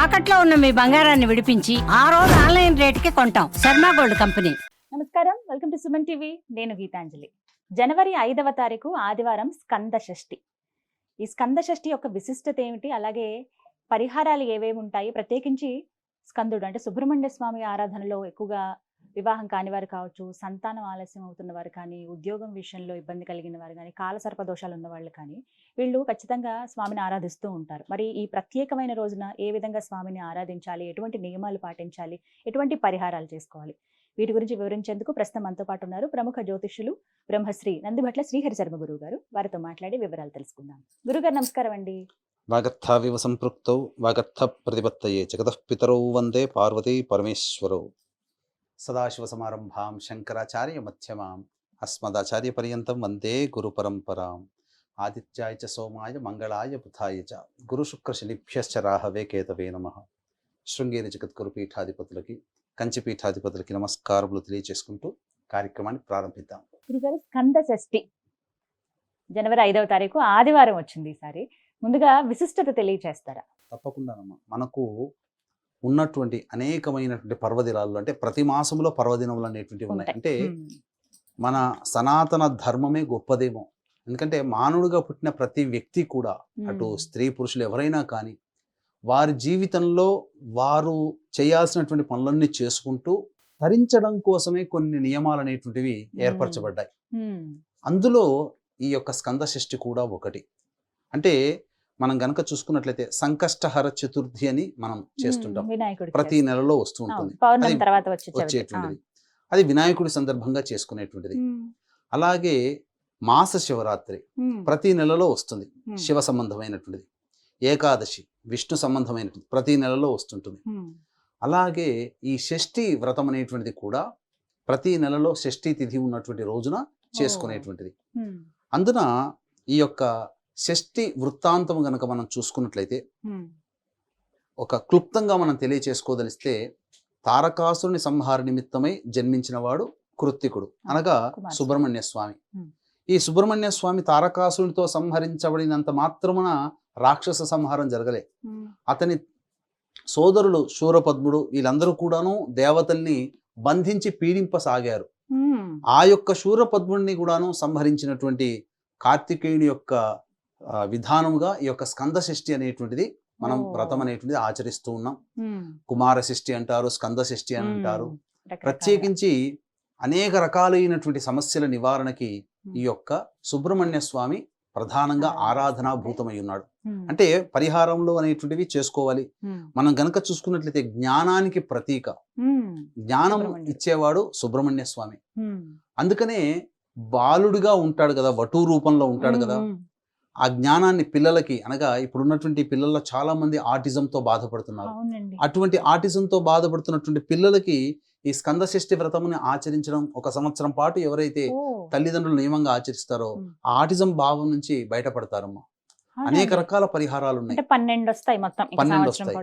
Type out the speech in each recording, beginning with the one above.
తాకట్లో ఉన్న మీ బంగారాన్ని విడిపించి ఆ రోజు ఆన్లైన్ రేటుకి కొంటాం. Sharma gold company. నమస్కారం, వెల్కమ్ టు సుమన్ టీవీ. నేను గీతాంజలి. జనవరి 5వ తారీఖు ఆదివారం స్కంద షష్ఠి. ఈ స్కంద షష్ఠి యొక్క విశిష్టత ఏమిటి, అలాగే పరిహారాలు ఏవేవి ఉంటాయి? ప్రత్యేకించి స్కందుడు అంటే సుబ్రహ్మణ్య స్వామి ఆరాధనలో ఎక్కువగా వివాహం కాని వారు కావచ్చు, సంతానం ఆలస్యం అవుతున్న వారు కానీ, ఉద్యోగం విషయంలో ఇబ్బంది కలిగిన వారు కానీ, కాలసర్ప దోషాలు ఉన్న వాళ్ళు కానీ వీళ్ళు ఖచ్చితంగా స్వామిని ఆరాధిస్తూ ఉంటారు. మరి ఈ ప్రత్యేకమైన రోజున ఏ విధంగా స్వామిని ఆరాధించాలి, ఎటువంటి నియమాలు పాటించాలి, ఎటువంటి పరిహారాలు చేసుకోవాలి, వీటి గురించి వివరించేందుకు ప్రస్తుతం మనతో పాటు ఉన్నారు ప్రముఖ జ్యోతిష్యులు బ్రహ్మశ్రీ నందిభట్ల శ్రీహరి శర్మ గురువు గారు. వారితో మాట్లాడి వివరాలు తెలుసుకుందాం. గురుగారు నమస్కారం అండి. వాగర్థావివ సంపృక్తౌ వాగర్థ ప్రతిపత్తయే జగతః పితరౌ వందే పార్వతీ పరమేశ్వరౌ. సదాశివసమారంభాం శంకరాచార్య మధ్యమాం అస్మదాచార్య పర్యంతం వందే గురు పరంపరాం. ఆదిత్యాయ చ సోమాయ మంగళాయ బుధాయ చ గురు శుక్ర శనిభ్యశ్చ రాహవే కేతవే నమః. శృంగేరి జగద్గురు పీఠాధిపతులకి, కంచి పీఠాధిపతులకి నమస్కారములు తెలియజేసుకుంటూ కార్యక్రమాన్ని ప్రారంభిద్దాం. గురుగారు, స్కంద షష్ఠి జనవరి 5వ తారీఖు ఆదివారం వచ్చింది. ఈసారి ముందుగా విశిష్టత తెలియచేస్తారా? తప్పకుండానమ్మా. మనకు ఉన్నటువంటి అనేకమైనటువంటి పర్వదినాలు, అంటే ప్రతి మాసంలో పర్వదినములు అనేటువంటివి ఉన్నాయి. అంటే మన సనాతన ధర్మమే గొప్పదేమో. ఎందుకంటే మానవుడిగా పుట్టిన ప్రతి వ్యక్తి కూడా, అటు స్త్రీ పురుషులు ఎవరైనా కానీ, వారి జీవితంలో వారు చేయాల్సినటువంటి పనులన్నీ చేసుకుంటూ తరించడం కోసమే కొన్ని నియమాలు అనేటువంటివి ఏర్పరచబడ్డాయి. అందులో ఈ యొక్క స్కంద షష్ఠి కూడా ఒకటి. అంటే మనం గనక చూసుకున్నట్లయితే సంకష్టహర చతుర్థి అని మనం చేస్తుంటాం. ప్రతి నెలలో వస్తూ ఉంటుంది, వచ్చేటువంటిది. అది వినాయకుడి సందర్భంగా చేసుకునేటువంటిది. అలాగే మాస శివరాత్రి ప్రతి నెలలో వస్తుంది, శివ సంబంధమైనటువంటిది. ఏకాదశి విష్ణు సంబంధమైనటువంటి ప్రతి నెలలో వస్తుంటుంది. అలాగే ఈ షష్ఠి వ్రతం అనేటువంటిది కూడా ప్రతి నెలలో షష్ఠి తిథి ఉన్నటువంటి రోజున చేసుకునేటువంటిది. అందున ఈ యొక్క షష్ఠి వృత్తాంతం గనక మనం చూసుకున్నట్లయితే, ఒక క్లుప్తంగా మనం తెలియచేసుకోదలిస్తే, తారకాసురుని సంహార నిమిత్తమై జన్మించిన వాడు కృత్తికుడు, అనగా సుబ్రహ్మణ్య స్వామి. ఈ సుబ్రహ్మణ్య స్వామి తారకాసురునితో సంహరించబడినంత మాత్రమున రాక్షస సంహారం జరగలే. అతని సోదరులు శూరపద్ముడు వీళ్ళందరూ కూడాను దేవతల్ని బంధించి పీడింపసాగారు. ఆ యొక్క శూరపద్ముడిని కూడాను సంహరించినటువంటి కార్తికేయుని యొక్క విధానముగా ఈ యొక్క స్కంద షష్ఠి అనేటువంటిది మనం వ్రతం అనేటువంటిది ఆచరిస్తూ ఉన్నాం. కుమార షష్ఠి అంటారు, స్కంద షష్ఠి అని అంటారు. ప్రత్యేకించి అనేక రకాలైనటువంటి సమస్యల నివారణకి ఈ యొక్క సుబ్రహ్మణ్య స్వామి ప్రధానంగా ఆరాధనాభూతమై ఉన్నాడు. అంటే పరిహారంలో అనేటువంటివి చేసుకోవాలి. మనం గనక చూసుకున్నట్లయితే జ్ఞానానికి ప్రతీక, జ్ఞానం ఇచ్చేవాడు సుబ్రహ్మణ్య స్వామి. అందుకనే బాలుడిగా ఉంటాడు కదా, వటూ రూపంలో ఉంటాడు కదా. ఆ జ్ఞానాన్ని పిల్లలకి, అనగా ఇప్పుడున్నటువంటి పిల్లల్లో చాలా మంది ఆటిజంతో బాధపడుతున్నారు. అటువంటి ఆటిజంతో బాధపడుతున్నటువంటి పిల్లలకి ఈ స్కంద షష్ఠి వ్రతముని ఆచరించడం, ఒక సంవత్సరం పాటు ఎవరైతే తల్లిదండ్రులు నియమంగా ఆచరిస్తారో ఆ ఆటిజం భావం నుంచి బయటపడతారమ్మా. అనేక రకాల పరిహారాలు ఉన్నాయి. 12 వస్తాయి మొత్తం. 12 వస్తాయి.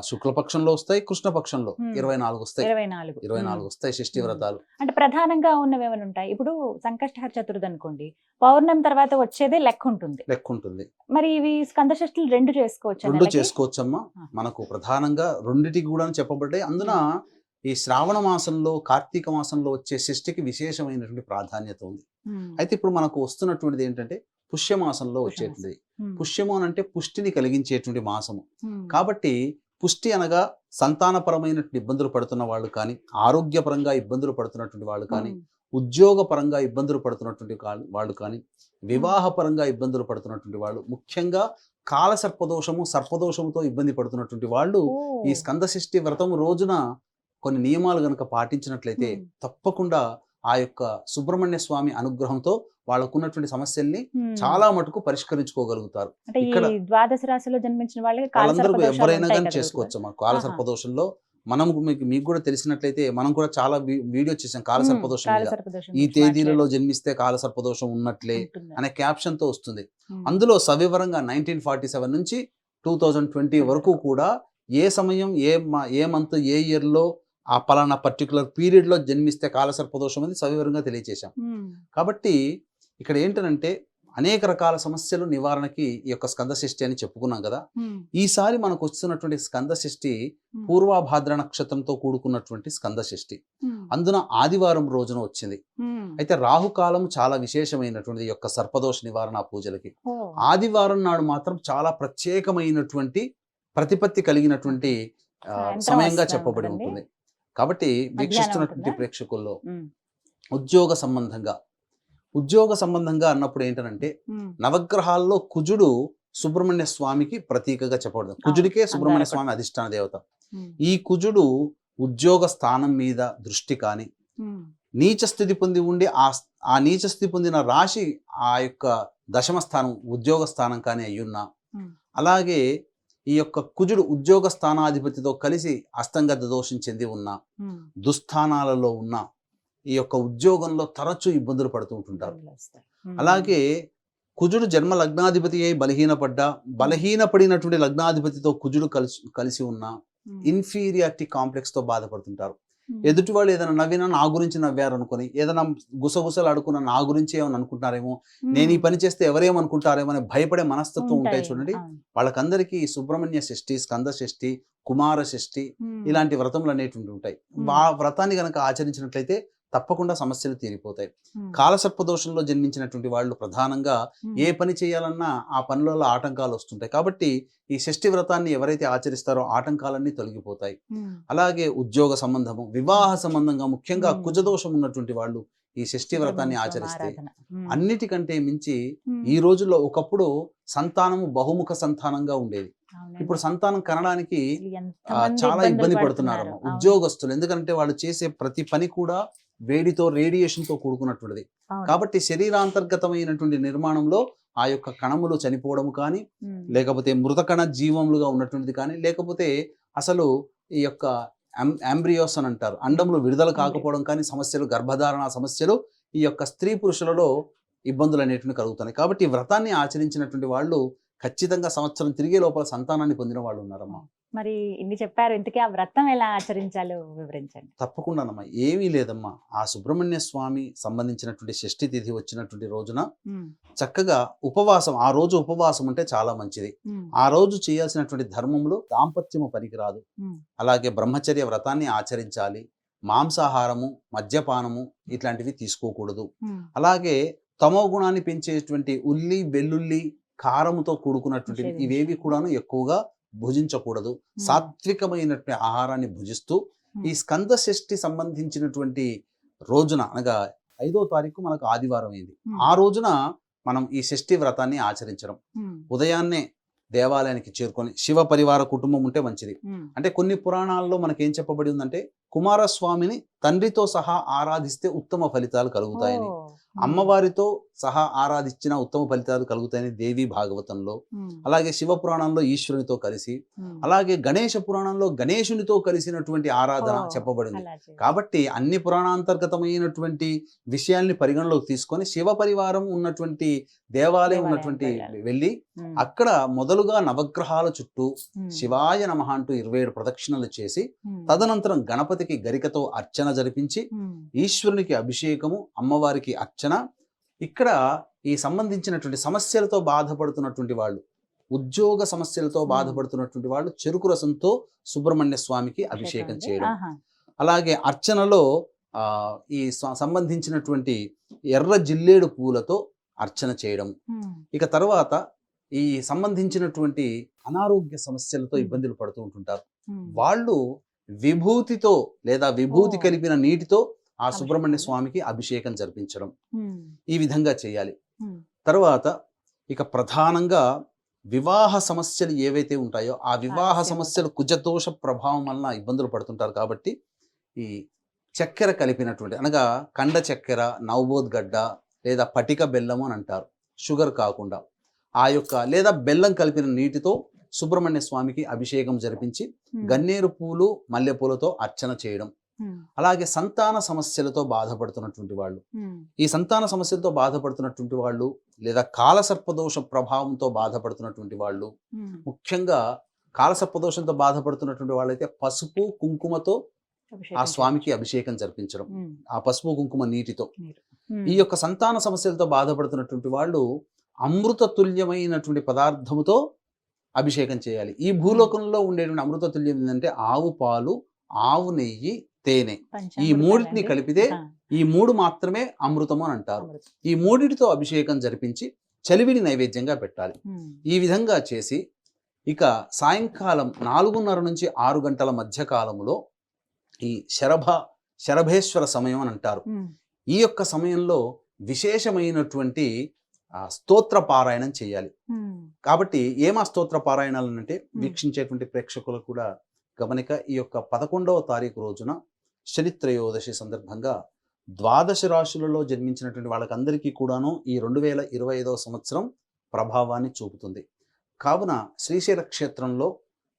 శుక్లపక్షంలో వస్తాయి, కృష్ణపక్షంలో 24 వస్తాయి. 24 వస్తాయి షష్ఠి వ్రతాలు. అంటే ప్రధానంగా ఉన్నవి ఏమైనా ఉంటాయి? ఇప్పుడు సంకష్టహర చతుర్థి అనుకోండి, పౌర్ణమి తర్వాత వచ్చేదే లెక్క ఉంటుంది. మరి ఇవి స్కంద షష్ఠులు రెండు చేసుకోవచ్చమ్మా. మనకు ప్రధానంగా రెండిటికి కూడా చెప్పబడ్డాయి. అందున ఈ శ్రావణ మాసంలో, కార్తీక మాసంలో వచ్చే షష్ఠికి విశేషమైనటువంటి ప్రాధాన్యత ఉంది. అయితే ఇప్పుడు మనకు వస్తున్నటువంటిది ఏంటంటే పుష్యమాసంలో వచ్చేటువంటిది. పుష్యము అంటే పుష్టిని కలిగించేటువంటి మాసము. కాబట్టి పుష్టి అనగా సంతానపరమైనటువంటి ఇబ్బందులు పడుతున్న వాళ్ళు కానీ, ఆరోగ్యపరంగా ఇబ్బందులు పడుతున్నటువంటి వాళ్ళు కానీ, ఉద్యోగపరంగా ఇబ్బందులు పడుతున్నటువంటి వాళ్ళు కానీ, వివాహపరంగా ఇబ్బందులు పడుతున్నటువంటి వాళ్ళు, ముఖ్యంగా కాలసర్పదోషము, సర్పదోషముతో ఇబ్బంది పడుతున్నటువంటి వాళ్ళు ఈ స్కంద షష్ఠి వ్రతం రోజున కొన్ని నియమాలు గనక పాటించినట్లయితే తప్పకుండా ఆ యొక్క సుబ్రహ్మణ్య స్వామి అనుగ్రహంతో వాళ్ళకున్నటువంటి సమస్యల్ని చాలా మటుకు పరిష్కరించుకోగలుగుతారు. ఇక్కడ ద్వాదశ రాశిలో జన్మించిన వాళ్ళందరూ ఎవరైనా కానీ చేసుకోవచ్చు. మా కాలసర్పదోషంలో మనం మీకు కూడా తెలిసినట్లయితే మనం కూడా చాలా వీడియో చేసాం కాలసర్పదోషం మీద. ఈ తేదీలలో జన్మిస్తే కాలసర్పదోషం ఉన్నట్లే అనే క్యాప్షన్ తో వస్తుంది. అందులో సవివరంగా 1947 నుంచి 2020 వరకు కూడా ఏ సమయం, ఏ మంత్, ఏ ఇయర్ లో ఆ పలానా పర్టికులర్ పీరియడ్ లో జన్మిస్తే కాలసర్పదోషం అని సవివరంగా తెలియచేశాం. కాబట్టి ఇక్కడ ఏంటంటే అనేక రకాల సమస్యలు నివారణకి ఈ యొక్క స్కంద షష్ఠి అని చెప్పుకున్నాం కదా. ఈసారి మనకు వస్తున్నటువంటి స్కంద షష్ఠి పూర్వభాద్ర నక్షత్రంతో కూడుకున్నటువంటి స్కంద షష్ఠి, అందున ఆదివారం రోజున వచ్చింది. అయితే రాహుకాలం చాలా విశేషమైనటువంటి ఈ యొక్క సర్పదోష నివారణ పూజలకి ఆదివారం నాడు మాత్రం చాలా ప్రత్యేకమైనటువంటి ప్రతిపత్తి కలిగినటువంటి సమయంగా చెప్పబడి ఉంటుంది. కాబట్టి వీక్షిస్తున్నటువంటి ప్రేక్షకుల్లో ఉద్యోగ సంబంధంగా అన్నప్పుడు ఏంటంటే నవగ్రహాల్లో కుజుడు సుబ్రహ్మణ్య స్వామికి ప్రతీకగా చెప్పబడుతుంది. కుజుడికే సుబ్రహ్మణ్య స్వామి అధిష్టాన దేవత. ఈ కుజుడు ఉద్యోగ స్థానం మీద దృష్టి కానీ, నీచ స్థితి పొంది ఉండి ఆ నీచ స్థితి పొందిన రాశి ఆ యొక్క దశమ స్థానం ఉద్యోగ స్థానం కానీ అయ్యున్నా, అలాగే ఈ యొక్క కుజుడు ఉద్యోగ స్థానాధిపతితో కలిసి అస్తంగత దోషం చెంది ఉన్న, దుస్థానాలలో ఉన్న ఈ యొక్క ఉద్యోగంలో తరచూ ఇబ్బందులు పడుతూ ఉంటుంటారు. అలాగే కుజుడు జన్మ లగ్నాధిపతి అయి బలహీనపడినటువంటి లగ్నాధిపతితో కుజుడు కలిసి ఉన్న ఇన్ఫీరియారిటీ కాంప్లెక్స్ తో బాధపడుతుంటారు. ఎదుటి వాళ్ళు ఏదైనా నవ్వినా నా గురించి నవ్వారు అనుకుని, ఏదైనా గుసగుసలు అడుకున్నా నా గురించి ఏమని అనుకుంటారేమో, నేను ఈ పని చేస్తే ఎవరేమనుకుంటారేమో అని భయపడే మనస్తత్వం ఉంటాయి చూడండి. వాళ్ళకందరికీ సుబ్రహ్మణ్య షష్ఠి, స్కంద షష్ఠి, కుమార షష్ఠి ఇలాంటి వ్రతములు అనేటువంటి ఉంటాయి. ఆ వ్రతాన్ని కనుక ఆచరించినట్లయితే తప్పకుండా సమస్యలు తీరిపోతాయి. కాలసర్పదోషంలో జన్మించినటువంటి వాళ్ళు ప్రధానంగా ఏ పని చేయాలన్నా ఆ పనులలో ఆటంకాలు వస్తుంటాయి. కాబట్టి ఈ షష్ఠి వ్రతాన్ని ఎవరైతే ఆచరిస్తారో ఆటంకాలన్నీ తొలగిపోతాయి. అలాగే ఉద్యోగ సంబంధము, వివాహ సంబంధంగా ముఖ్యంగా కుజదోషం ఉన్నటువంటి వాళ్ళు ఈ షష్ఠి వ్రతాన్ని ఆచరిస్తే అన్నిటికంటే మించి ఈ రోజుల్లో ఒకప్పుడు సంతానము బహుముఖ సంతానంగా ఉండేది. ఇప్పుడు సంతానం కనడానికి చాలా ఇబ్బంది పడుతున్నారు ఉద్యోగస్తులు. ఎందుకంటే వాళ్ళు చేసే ప్రతి పని కూడా వేడితో, రేడియేషన్ తో కూడుకున్నటువంటిది. కాబట్టి శరీరాంతర్గతమైనటువంటి నిర్మాణంలో ఆ యొక్క కణములు చనిపోవడం కానీ, లేకపోతే మృతకణ జీవములుగా ఉన్నటువంటిది కానీ, లేకపోతే అసలు ఈ యొక్క అంబ్రియోస్ అని అంటారు, అండములు విడుదల కాకపోవడం కానీ సమస్యలు, గర్భధారణ సమస్యలు ఈ యొక్క స్త్రీ పురుషులలో ఇబ్బందులు అనేటువంటి కలుగుతున్నాయి. కాబట్టి ఈ వ్రతాన్ని ఆచరించినటువంటి వాళ్ళు ఖచ్చితంగా సంవత్సరం తిరిగే లోపల సంతానాన్ని పొందిన వాళ్ళు ఉన్నారమ్మా. మరి ఇన్ని చెప్పారు, ఇంతకీ ఆ వ్రతం ఎలా ఆచరించాలో వివరించండి. తప్పకుండానమ్మా. ఏమీ లేదమ్మా, ఆ సుబ్రహ్మణ్య స్వామి సంబంధించినటువంటి షష్ఠి తిథి వచ్చినటువంటి రోజున చక్కగా ఉపవాసం, ఆ రోజు ఉపవాసం ఉంటే చాలా మంచిది. ఆ రోజు చేయాల్సినటువంటి ధర్మములు దాంపత్యము పనికిరాదు. అలాగే బ్రహ్మచర్య వ్రతాన్ని ఆచరించాలి. మాంసాహారము, మద్యపానము ఇట్లాంటివి తీసుకోకూడదు. అలాగే తమో గుణాన్ని పెంచేటువంటి ఉల్లి, వెల్లుల్లి, కారముతో కూడుకున్నటువంటి ఇవేవి కూడాను ఎక్కువగా భుజించకూడదు. సాత్వికమైనటువంటి ఆహారాన్ని భుజిస్తూ ఈ స్కంద షష్ఠి సంబంధించినటువంటి రోజున, అనగా 5వ తారీఖు మనకు ఆదివారం అయింది, ఆ రోజున మనం ఈ షష్ఠి వ్రతాన్ని ఆచరించడం. ఉదయాన్నే దేవాలయానికి చేరుకొని, శివ పరివార కుటుంబం ఉంటే మంచిది. అంటే కొన్ని పురాణాల్లో మనకేం చెప్పబడి ఉందంటే, కుమారస్వామిని తండ్రితో సహా ఆరాధిస్తే ఉత్తమ ఫలితాలు కలుగుతాయని, అమ్మవారితో సహా ఆరాధించిన ఉత్తమ ఫలితాలు కలుగుతాయని దేవి భాగవతంలో, అలాగే శివ పురాణంలో ఈశ్వరునితో కలిసి, అలాగే గణేష పురాణంలో గణేశునితో కలిసినటువంటి ఆరాధన చెప్పబడింది. కాబట్టి అన్ని పురాణాంతర్గతమైనటువంటి విషయాల్ని పరిగణలోకి తీసుకొని శివ పరివారం ఉన్నటువంటి దేవాలయం ఉన్నటువంటి వెళ్ళి అక్కడ మొదలుగా నవగ్రహాల చుట్టూ శివాయ నమః అంటూ 27 ప్రదక్షిణలు చేసి, తదనంతరం గణపతికి గరికతో అర్చన జరిపించి, ఈశ్వరునికి అభిషేకము, అమ్మవారికి అర్చన. ఇక్కడ ఈ సంబంధించినటువంటి సమస్యలతో బాధపడుతున్నటువంటి వాళ్ళు, ఉద్యోగ సమస్యలతో బాధపడుతున్నటువంటి వాళ్ళు చెరుకు రసంతో సుబ్రహ్మణ్య స్వామికి అభిషేకం చేయడం. అలాగే అర్చనలో ఈ సంబంధించినటువంటి ఎర్ర జిల్లేడు పూలతో అర్చన చేయడం. ఇక తర్వాత ఈ సంబంధించినటువంటి అనారోగ్య సమస్యలతో ఇబ్బందులు పడుతూ ఉంటుంటారు వాళ్ళు విభూతితో లేదా విభూతి కలిపిన నీటితో ఆ సుబ్రహ్మణ్య స్వామికి అభిషేకం జరిపించడం, ఈ విధంగా చేయాలి. తర్వాత ఇక ప్రధానంగా వివాహ సమస్యలు ఏవైతే ఉంటాయో ఆ వివాహ సమస్యలు కుజదోష ప్రభావం వలన ఇబ్బందులు పడుతుంటారు. కాబట్టి ఈ చక్కెర కలిపినటువంటి, అనగా కండ చక్కెర, నవబోద్గడ్డ లేదా పటిక బెల్లము అని అంటారు, షుగర్ కాకుండా ఆ యొక్క లేదా బెల్లం కలిపిన నీటితో సుబ్రహ్మణ్య స్వామికి అభిషేకం జరిపించి గన్నేరు పూలు, మల్లెపూలతో అర్చన చేయడం. అలాగే సంతాన సమస్యలతో బాధపడుతున్నటువంటి వాళ్ళు, ఈ సంతాన సమస్యలతో బాధపడుతున్నటువంటి వాళ్ళు లేదా కాలసర్పదోష ప్రభావంతో బాధపడుతున్నటువంటి వాళ్ళు, ముఖ్యంగా కాలసర్పదోషంతో బాధపడుతున్నటువంటి వాళ్ళైతే పసుపు కుంకుమతో ఆ స్వామికి అభిషేకం జరిపించడం, ఆ పసుపు కుంకుమ నీటితో. ఈ యొక్క సంతాన సమస్యలతో బాధపడుతున్నటువంటి వాళ్ళు అమృత తుల్యమైనటువంటి పదార్థముతో అభిషేకం చేయాలి. ఈ భూలోకంలో ఉండేటువంటి అమృత తుల్యం ఏంటంటే ఆవు పాలు, ఆవు నెయ్యి, తేనె. ఈ పంచామృతాలండి. మూడింటిని కలిపితే ఆ, ఈ మూడు మాత్రమే అమృతము అని అంటారు. అమృతం. ఈ మూడిటితో అభిషేకం జరిపించి చలివిడి నైవేద్యంగా పెట్టాలి. ఉమ్, ఈ విధంగా చేసి ఇక సాయంకాలం 4:30 నుంచి 6 గంటల మధ్య కాలములో ఈ శరభేశ్వర సమయం అని అంటారు. ఉమ్, ఈ యొక్క సమయంలో విశేషమైనటువంటి స్తోత్ర పారాయణం చేయాలి. ఉమ్, కాబట్టి ఏమా స్తోత్ర పారాయణాలు అంటే వీక్షించేటువంటి ప్రేక్షకులకు కూడా గమనిక. ఈ యొక్క 11వ తారీఖు రోజున శని త్రయోదశి సందర్భంగా ద్వాదశ రాశులలో జన్మించినటువంటి వాళ్ళకందరికీ కూడాను ఈ 2025వ సంవత్సరం ప్రభావాన్ని చూపుతుంది. కావున శ్రీశైల క్షేత్రంలో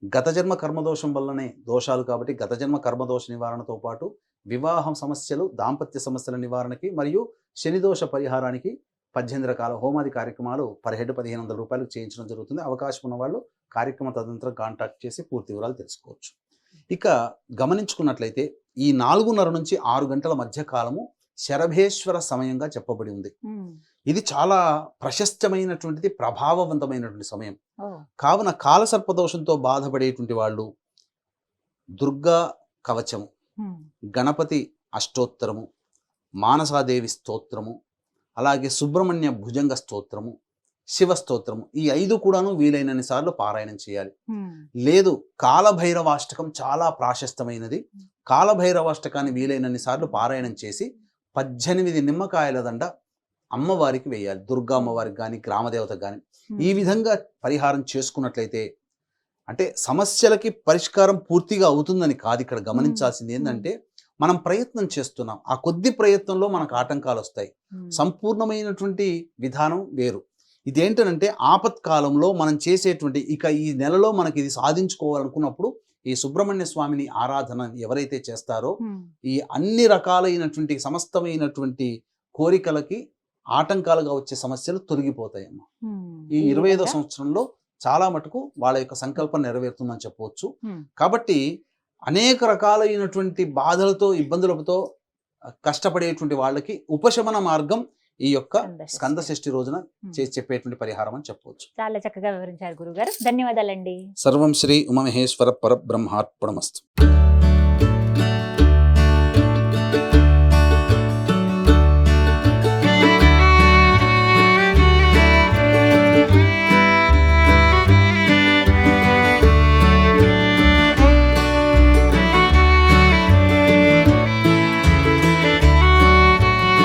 గత జన్మ కర్మదోషం వల్లనే దోషాలు కాబట్టి గత జన్మ కర్మదోష నివారణతో పాటు వివాహం సమస్యలు, దాంపత్య సమస్యల నివారణకి మరియు శనిదోష పరిహారానికి 18 రకాల హోమాది కార్యక్రమాలు పర్ హెడ్ 1500 రూపాయలకు చేయించడం జరుగుతుంది. అవకాశం ఉన్న వాళ్ళు కార్యక్రమ తదనంతరం కాంటాక్ట్ చేసి పూర్తి వివరాలు తెలుసుకోవచ్చు. ఇక గమనించుకున్నట్లయితే ఈ 4:30 నుంచి 6 గంటల మధ్య కాలము శరభేశ్వర సమయంగా చెప్పబడి ఉంది. ఉమ్, ఇది చాలా ప్రశస్తమైనటువంటిది, ప్రభావవంతమైనటువంటి సమయం. ఓ, కావున కాలసర్పదోషంతో బాధపడేటువంటి వాళ్ళు దుర్గా కవచము, ఉమ్, గణపతి అష్టోత్తరము, మానసాదేవి స్తోత్రము, అలాగే సుబ్రహ్మణ్య భుజంగ స్తోత్రము, శివ స్తోత్రము, ఈ 5 కూడాను వీలైనన్ని సార్లు పారాయణం చేయాలి. ఉమ్, లేదు కాలభైరవాష్టకం చాలా ప్రాశస్తమైనది. కాలభైరవాష్టకాన్ని వీలైనన్ని సార్లు పారాయణం చేసి 18 నిమ్మకాయల దండ అమ్మవారికి వేయాలి. దుర్గా అమ్మవారికి కానీ గ్రామదేవతకు కానీ. ఈ విధంగా పరిహారం చేసుకున్నట్లయితే అంటే సమస్యలకి పరిష్కారం పూర్తిగా అవుతుందని కాదు. ఇక్కడ గమనించాల్సింది ఏంటంటే మనం ప్రయత్నం చేస్తున్నాం, ఆ కొద్ది ప్రయత్నంలో మనకు ఆటంకాలు వస్తాయి. ఉమ్, సంపూర్ణమైనటువంటి విధానం వేరు. ఇదేంటంటే ఆపత్కాలంలో మనం చేసేటువంటి ఇక ఈ నెలలో మనకి ఇది సాధించుకోవాలనుకున్నప్పుడు ఈ సుబ్రహ్మణ్య స్వామిని ఆరాధన ఎవరైతే చేస్తారో ఉమ్, ఈ అన్ని రకాలైనటువంటి సమస్తమైనటువంటి కోరికలకి ఆటంకాలుగా వచ్చే సమస్యలు తొలగిపోతాయమ్మా. ఉమ్, ఈ 25వ విధంగా, సంవత్సరంలో చాలా మటుకు వాళ్ళ యొక్క సంకల్పం నెరవేరుతుందని చెప్పవచ్చు. ఉమ్, కాబట్టి అనేక రకాలైనటువంటి బాధలతో, ఇబ్బందులతో కష్టపడేటువంటి వాళ్ళకి ఉపశమన మార్గం ఈ యొక్క స్కంద షష్ఠి రోజున చేసి చెప్పేటువంటి పరిహారం అని చెప్పవచ్చు. చాలా చక్కగా వివరించారు గురుగారు. ధన్యవాదాలండి. సర్వం శ్రీ ఉమామహేశ్వర పరబ్రహ్మార్పణమస్తు.